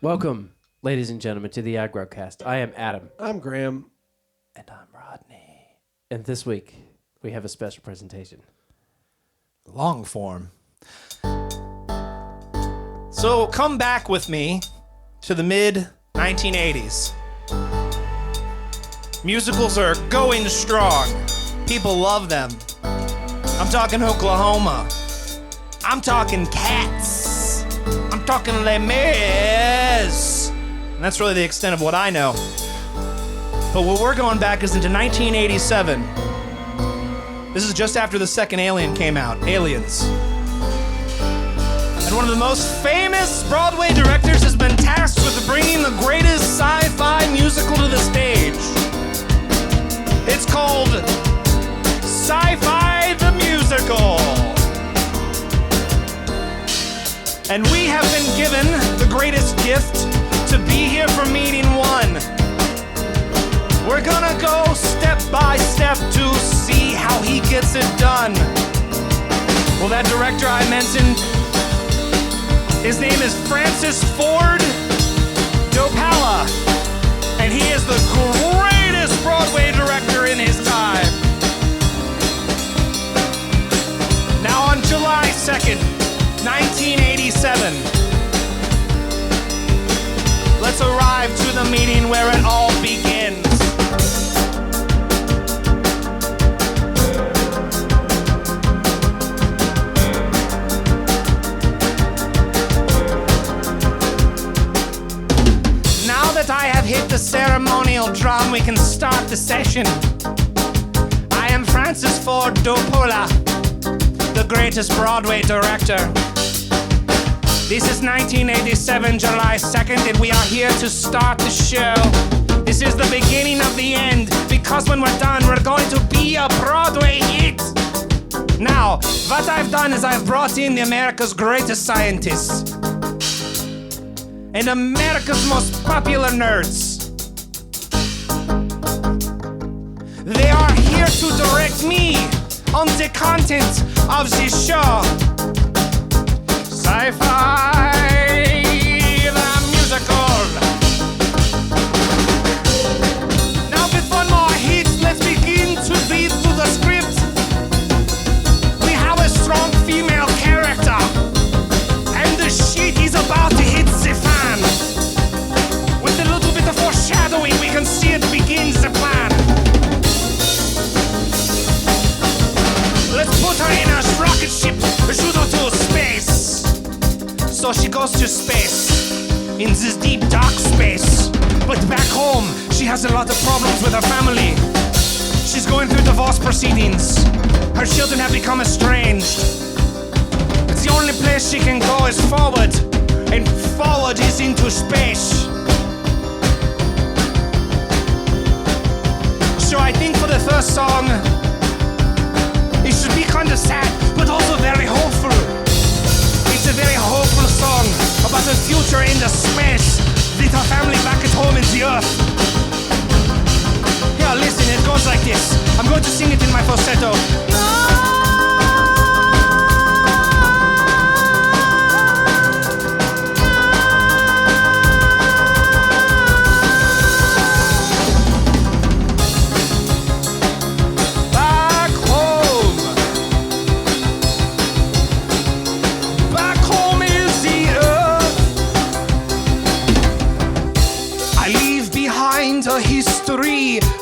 Welcome, ladies and gentlemen, to the Adgrodcast. I am Adam. I'm Graham. And I'm Rodney. And this week, we have a special presentation. Long form. So come back with me to the mid-1980s. Musicals are going strong. People love them. I'm talking Oklahoma. I'm talking Cats. I'm talking Les Mis. And that's really the extent of what I know. But what we're going back is into 1987. This is just after the second Alien came out, Aliens. And one of the most famous Broadway directors has been tasked with bringing the greatest sci-fi musical to the stage. It's called SCI-FI the Musical. And we have been given the greatest gift to be here for meeting one. We're gonna go step by step to see how he gets it done. Well, that director I mentioned, his name is Ford Dopolla, and he is the greatest Broadway director in his time. Now on July 2nd, 1987, let's arrive to the meeting where it all begins. Now that I have hit the ceremonial drum, we can start the session. I am Ford Dopolla, the greatest Broadway director. This is 1987, July 2nd, and we are here to start the show. This is the beginning of the end, because when we're done, we're going to be a Broadway hit. Now, what I've done is I've brought in the America's greatest scientists and America's most popular nerds. They are here to direct me on the content of this show. SCI-FI the Musical. Now with one more hit, let's begin to read through the script. We have a strong female character, and the shit is about to hit the fan. With a little bit of foreshadowing, we can see it begins the plan. Let's put her in a rocket ship, shoot her to space. So she goes to space, in this deep dark space. But back home, she has a lot of problems with her family. She's going through divorce proceedings. Her children have become estranged. It's the only place she can go is forward, and forward is into space. So I think for the first song, it should be kind of sad, but also very hopeful. It's a very hopeful song about the future in the space with her family back at home in the earth. Yeah, listen, it goes like this. I'm going to sing it in my falsetto.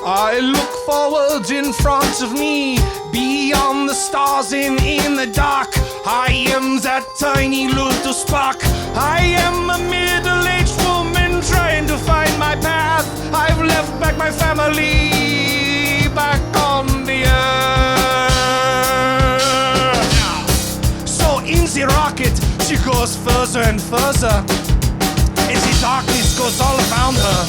I look forward in front of me, beyond the stars and in the dark. I am that tiny little spark. I am a middle-aged woman trying to find my path. I've left back my family back on the earth. So in the rocket, she goes further and further, and the darkness goes all around her.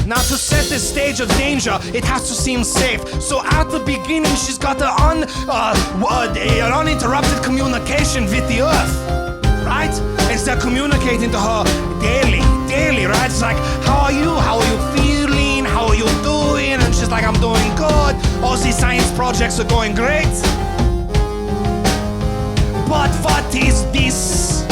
Now to set the stage of danger, it has to seem safe. So at the beginning, she's got an uninterrupted communication with the earth, right? And they're communicating to her daily, right? It's like, how are you? How are you feeling? How are you doing? And she's like, I'm doing good. All these science projects are going great. But what is this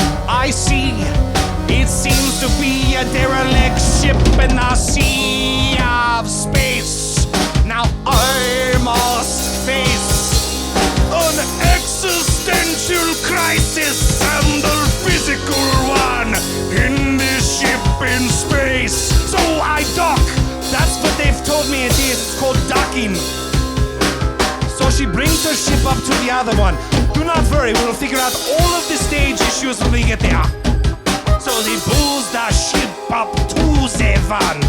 in the sea of space. Now I must face an existential crisis and a physical one in this ship in space. So I dock. That's what they've told me it is. It's called docking. So she brings her ship up to the other one. Do not worry, we'll figure out all of the stage issues when we get there. So they pulls the ship up to the van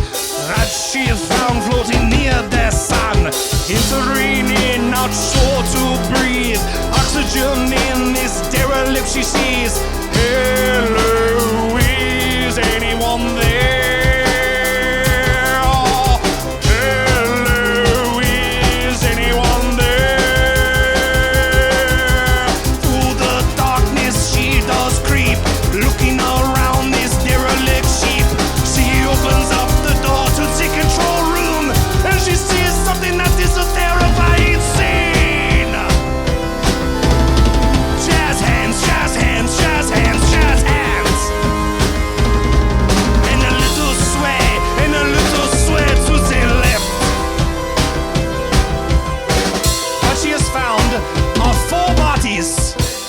that she is found floating near the sun. It's raining, not sure to breathe. Oxygen in this derelict she sees. Hello, is anyone there?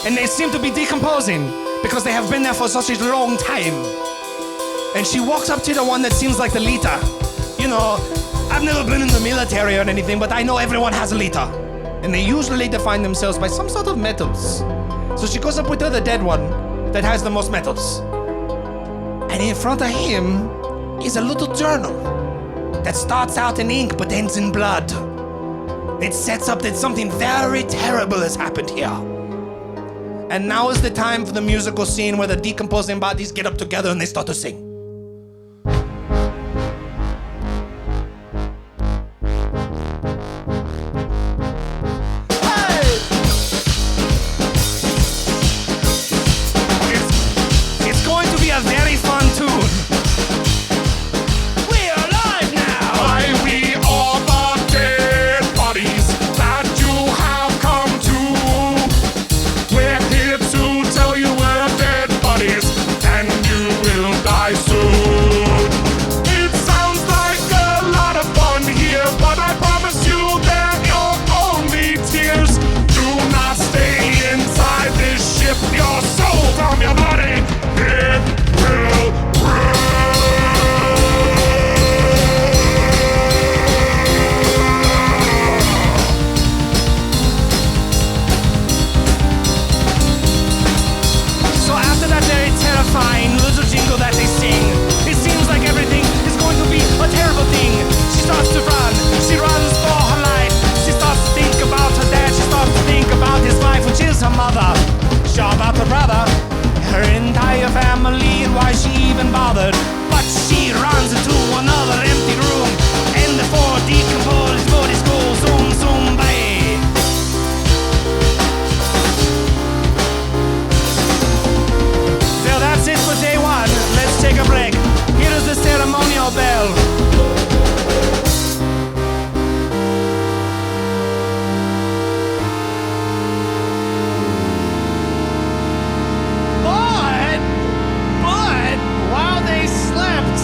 And they seem to be decomposing because they have been there for such a long time. And she walks up to the one that seems like the leader. You know, I've never been in the military or anything, but I know everyone has a leader. And they usually define themselves by some sort of metals. So she goes up with the dead one that has the most metals. And in front of him is a little journal that starts out in ink but ends in blood. It sets up that something very terrible has happened here. And now is the time for the musical scene where the decomposing bodies get up together and they start to sing. Hey! It's going to be a very fun tune. We're alive now! Why we are the dead bodies that you have come to. We're here to tell you we're dead bodies and you will die soon. It sounds like a lot of fun here, but I promise you they're your only tears. Do not stay inside this ship. Your soul from your body, it will run. So after that very terrifying little jingle that they sing, it seems like everything is going to be a terrible thing. She starts to run. She runs for her life. She starts to think about her dad. She starts to think about his wife, which is her mother. Sure about her brother, her entire family, and why she even bothered. But she runs into another empty room, and the four decomposed bodies go zoom, zoom, by. So that's it for day one. Let's take a break. Here is the ceremonial bell. But while they slept,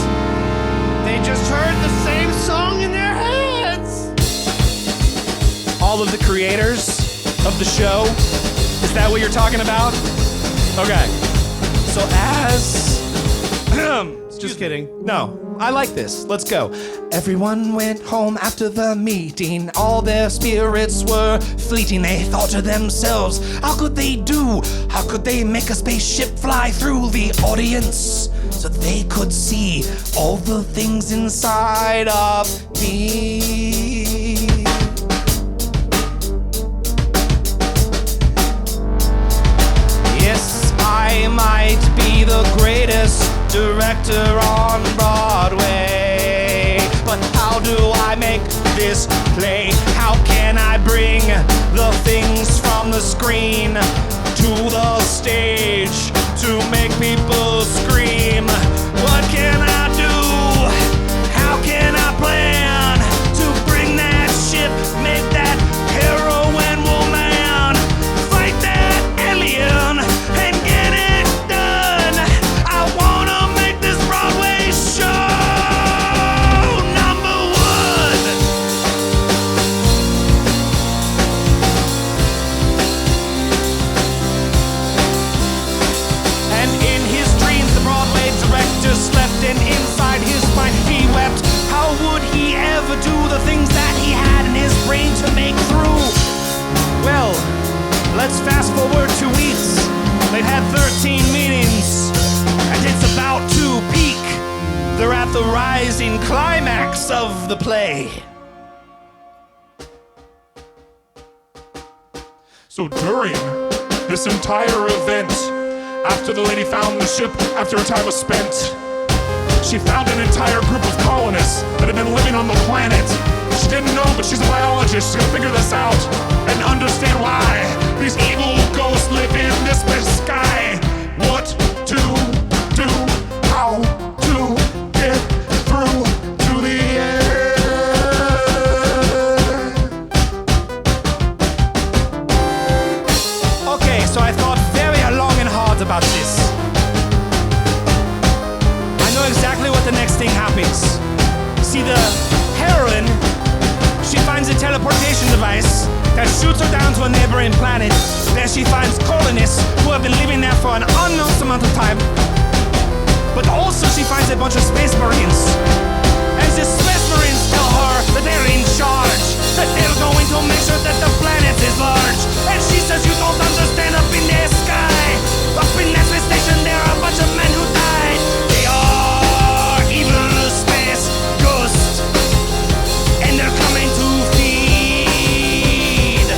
they just heard the same song in their heads. All of the creators of the show, is that what you're talking about? Okay. So as... Just kidding. No, I like this. Let's go. Everyone went home after the meeting. All their spirits were fleeting. They thought to themselves, how could they do? How could they make a spaceship fly through the audience so they could see all the things inside of me? Yes, I might be the greatest director on Broadway, but how do I make this play? How can I bring the things from the screen to the stage to make people scream? What can I do? How can I plan to bring that ship, make that heroine woman fight that alien and get it done? I wanna make this Broadway show. let's fast forward 2 weeks. They've had 13 meetings, and it's about to peak. They're at the rising climax of the play. So during this entire event, after the lady found the ship, after her time was spent, she found an entire group of colonists that had been living on the planet. She didn't know, but she's a biologist. She's gonna figure this out and understand why these evil ghosts live in this sky. What to do, how to get through to the end. Okay, so I thought very long and hard about this. I know exactly what the next thing happens. See, the heroine, she finds a teleportation device that shoots her down to a neighboring planet. There she finds colonists who have been living there for an unknown amount of time. But also she finds a bunch of space marines. And the space marines tell her that they're in charge, that they're going to make sure that the planet is large. And she says, you don't understand, up in the sky, up in that space station, there are a bunch of men who died. They are evil space ghosts, and they're coming to feed.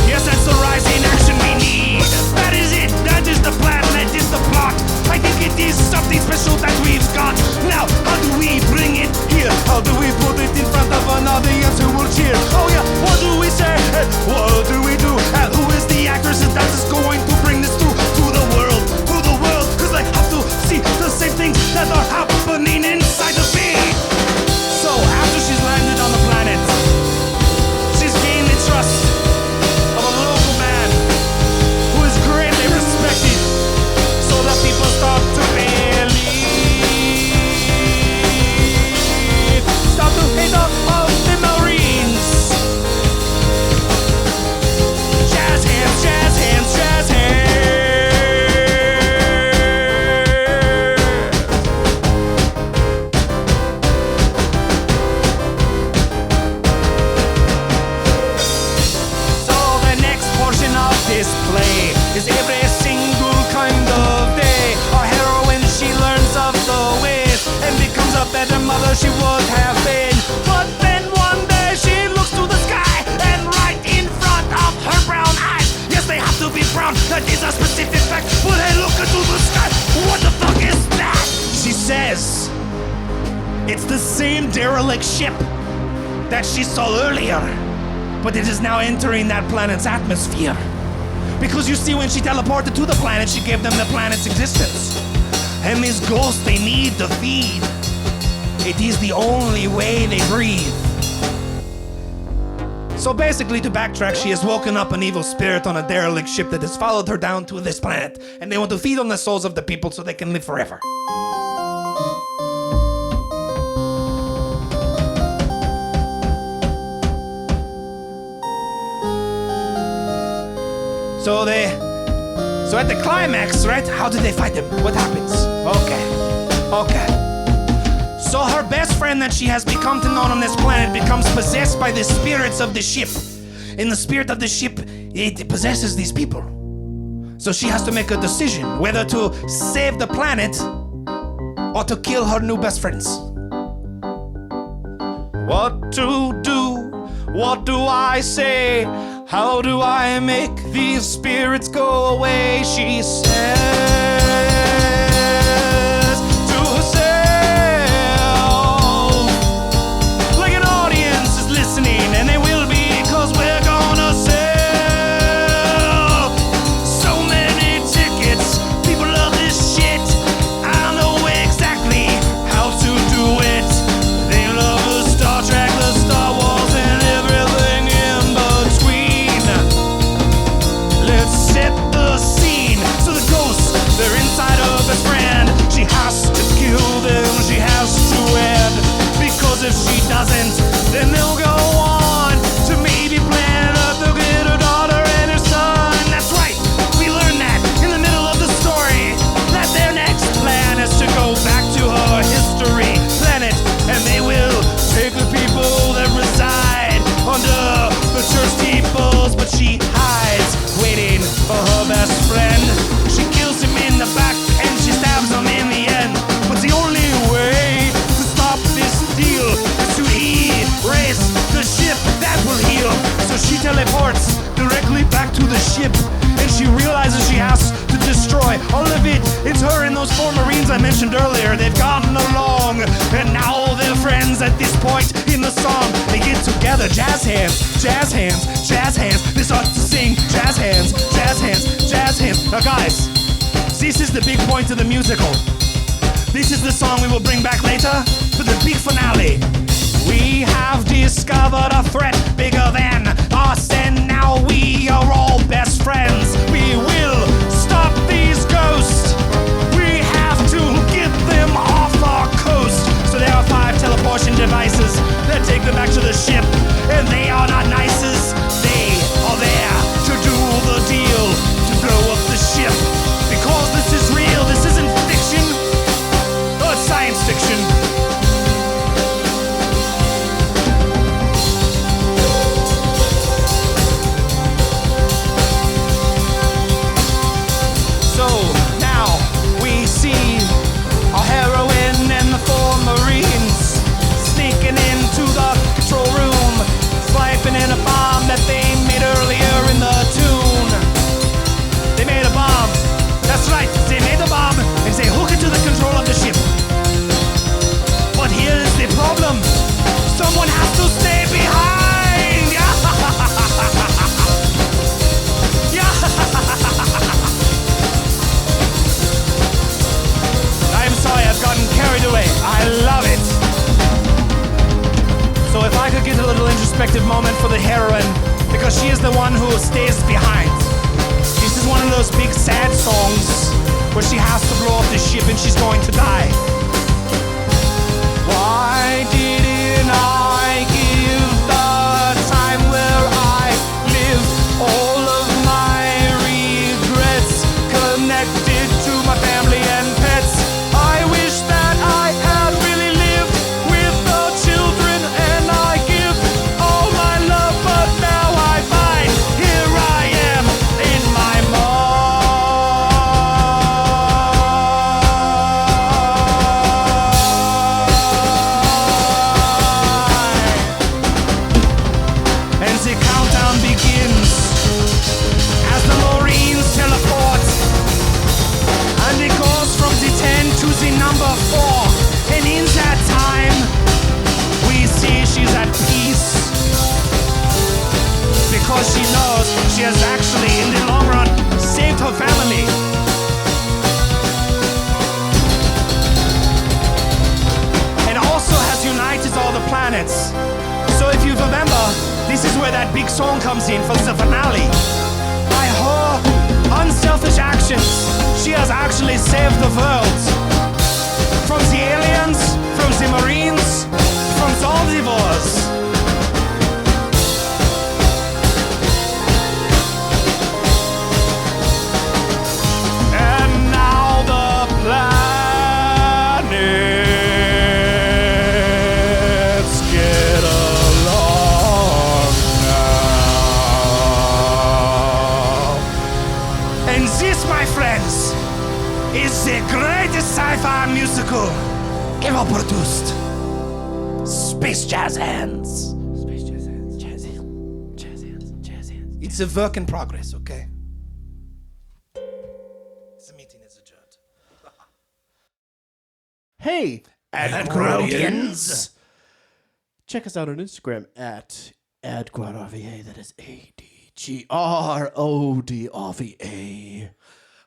Yes, that's the rising action we need. That is it, that is the plan, that is the plot. I think it is something special that we've got. Now, how do we bring it here? How do we put it in front of an audience who will cheer? Oh yeah, what do we say? What do we do? And who is the actress that is going to bring this to the world? To the world, cause they have to see the same things that are happening inside the feed. So, after she's landed on the planet, she's gained the trust of a local man who is greatly respected, so that people start to believe. Start to hate up of the Marines. Jazz hands, jazz hands, jazz hands. So the next portion of this play is every single kind of day. Our heroine, she learns of the ways and becomes a better mother she would have been. But then one day she looks to the sky, and right in front of her brown eyes, yes, they have to be brown, that is a specific fact. But hey, look into the sky, what the fuck is that? She says, it's the same derelict ship that she saw earlier, but it is now entering that planet's atmosphere. Because you see, when she teleported to the planet, she gave them the planet's existence. And these ghosts, they need to feed. It is the only way they breathe. So basically, to backtrack, she has woken up an evil spirit on a derelict ship that has followed her down to this planet. And they want to feed on the souls of the people so they can live forever. So at the climax, right? How did they fight them? What happens? Okay. So her best friend that she has become to know on this planet becomes possessed by the spirits of the ship. And the spirit of the ship, it possesses these people. So she has to make a decision whether to save the planet or to kill her new best friends. What to do? What do I say? How do I make these spirits go away? She says to herself, like an audience is listening, and they will be, 'cause we're gonna sell so many tickets. People love this shit. I know exactly how to do it. They love the Star Trek, the Star Wars, and everything in between. Let's set the scene. So the ghosts, they're inside of his friend. She has to kill them, she has to end. Because if she doesn't, then they'll go on to maybe plan to get her daughter and her son. That's right, we learn that in the middle of the story, that their next plan is to go back to her history planet, and they will take the people that reside under the church steeples. But she ship, and she realizes she has to destroy all of it. It's her and those four Marines I mentioned earlier. They've gotten along, and now they're friends at this point in the song. They get together, jazz hands, jazz hands, jazz hands. They start to sing, jazz hands, jazz hands, jazz hands. Now guys, this is the big point of the musical. This is the song we will bring back later for the big finale. We have discovered a threat bigger than us, and now we are all best friends. We will stop these ghosts. We have to get them off our coast. So there are 5 teleportation devices that take them back to the ship, and they are not nices. They are there to do the deal, to blow up the ship. Because this is real, this isn't fiction. Oh, it's science fiction. So now we see our heroine and the 4 Marines sneaking into the control room, swiping in a bomb that they made earlier in the tune. They made a bomb. That's right, they made the bomb and they hook it to the control of the ship. But here's the problem. Someone has to stay behind. Yeah. I'm sorry, I've gotten carried away. I love it. So if I could get a little introspective moment for the heroine, because she is the one who stays behind. This is one of those big sad songs where she has to blow up the ship and she's going to die. Why didn't I give the time where I live all of my regrets connected to my family and pets? I wish that I had really lived with the children, and I give all my love, but now I find here I am in my And the countdown begins as the Marines teleport, and it goes from the 10 to the number 4. And in that time, we see she's at peace, because she knows she has actually, in the long run, saved her family. And also has united all the planets. So if you remember, this is where that big song comes in for the finale. By her unselfish actions, she has actually saved the world. From the aliens, from the Marines, from the omnivores. And now the planets get along now. And this, my friends, is the greatest sci-fi musical ever produced. Space Jazz Hands. Space Jazz Hands. Jazz Hands. Jazz Hands. Jazz Hands. It's a work in progress, okay? The meeting is adjourned. Hey, AdGrodians. check us out on Instagram at AdGRodRVA. That is AdGRODRVA.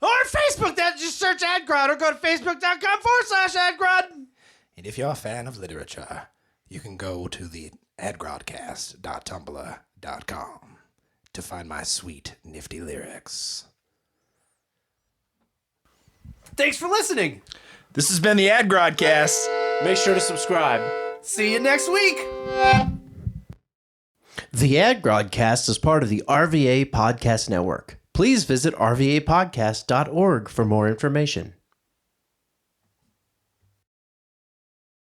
Or on Facebook, just search AdGrod, or go to facebook.com/AdGrod. And if you're a fan of literature, you can go to the Adgrodcast.tumblr.com to find my sweet, nifty lyrics. Thanks for listening. This has been the AdGrodcast. Make sure to subscribe. See you next week. The AdGrodcast is part of the RVA Podcast Network. Please visit rvapodcast.org for more information.